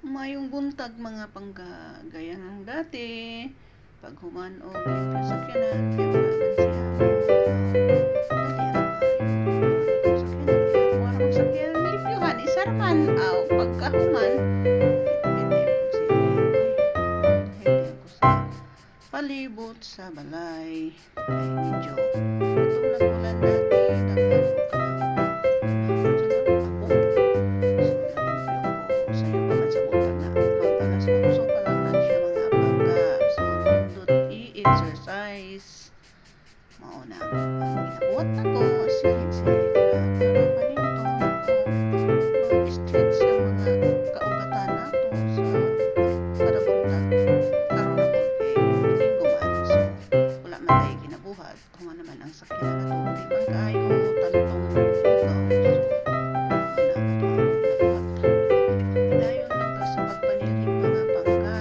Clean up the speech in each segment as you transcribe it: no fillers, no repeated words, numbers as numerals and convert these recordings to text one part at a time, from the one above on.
Mayong buntag mga panggagaya ng dati, pag human o dito sa sakyanan, kaya wala man siya. Warang sakyanan, lipyuhan, isaraman, aw, pagkahuman, palibot sa balay, ay medyo, itong nagulan dati, exercise mauna ginabuhat ako silid-silid para paninto mag-stretch sa mga kaugatan nato sa para buntag karon na po kay linggo man so wala man tayo ginabuhat human naman ang sakyanan nato di man kaayo talutong ugaw so dayon lang ta sa pagpanilhig mga pangga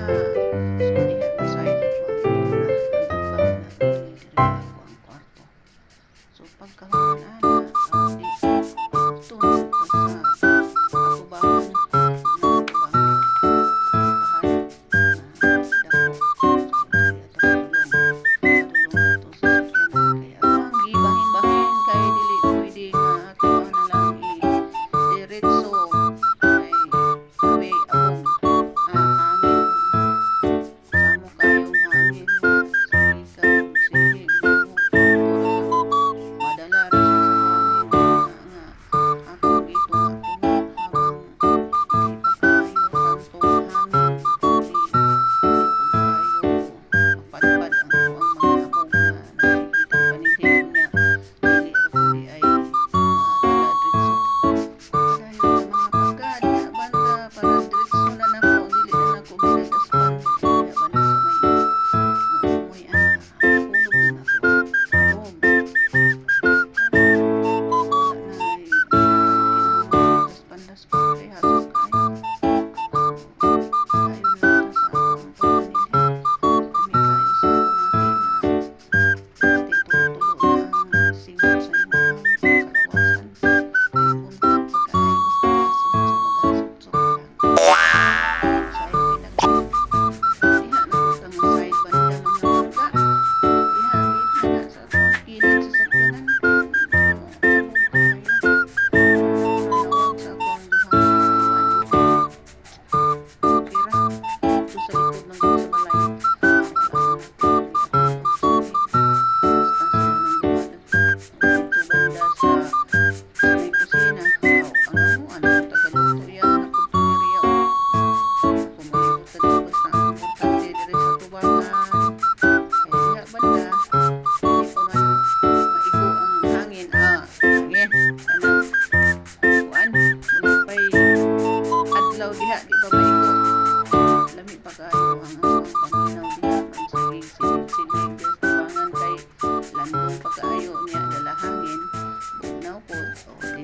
so diha beside pagkahuman ana di tunod sa ako ba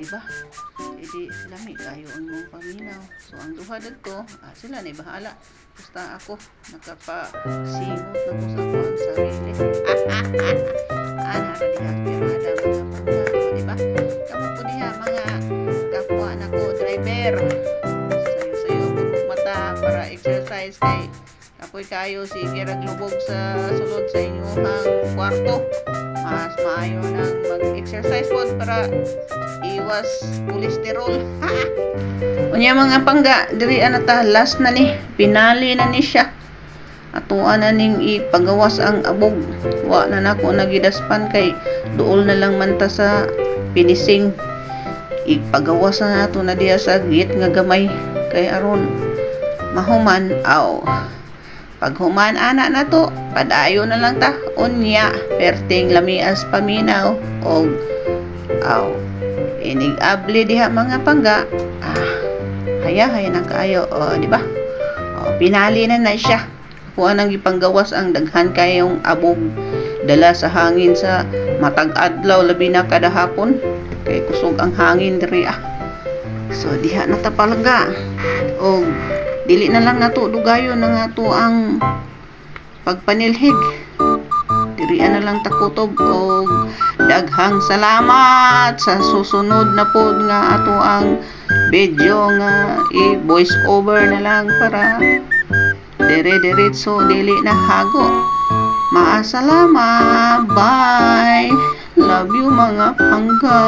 diba? Hindi lami kayo ang mong paminaw. So ang duha dito, sila na bahala. Basta ako nakapasimot na ko sa ko ang sarili. Ana ra diha pero ada mga panggawa, diba? Kamu po diha mga kapwa na ko driver. Sayo-sayo pag mata para exercise kay apoy kayo sige raglubog sa sulod sa inyong kwarto. Mas maayo nang mag-exercise po para iwas kolesterol. Unya mga pangga, diri ana ta last na ni, pinali na ni siya. Atuan na ning ipagawas ang abog. Wa na nako nagidaspan kay duol na lang man ta sa finishing. Ipagawas na nato na diya sa git nga gamay kay aron mahuman aw. Pag human ana na to, padayo na lang ta unya perting lamias paminaw og aw inig-abli diha mga pangga. Haya na kaayo di ba? Pinali na siya. Kuha nang ipanggawas ang daghan kayong abog dala sa hangin sa matag adlaw labi na kada hapon kay kusog ang hangin diri So diha na ta palangga. Og dili na lang nato dugayon na nato ang pagpanilhig. Dirian na lang takutob og daghang salamat sa susunod na pod nga ato ang video nga i-voice over na lang para dire-diretso dili na hago. Maasalama. Bye. Love you mga pangga.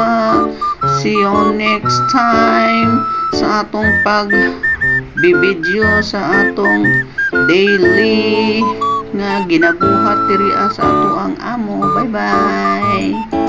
See you next time sa atong pagbibideo sa atong daily nga ginabuhat diri sa ato ang amo. Bye bye.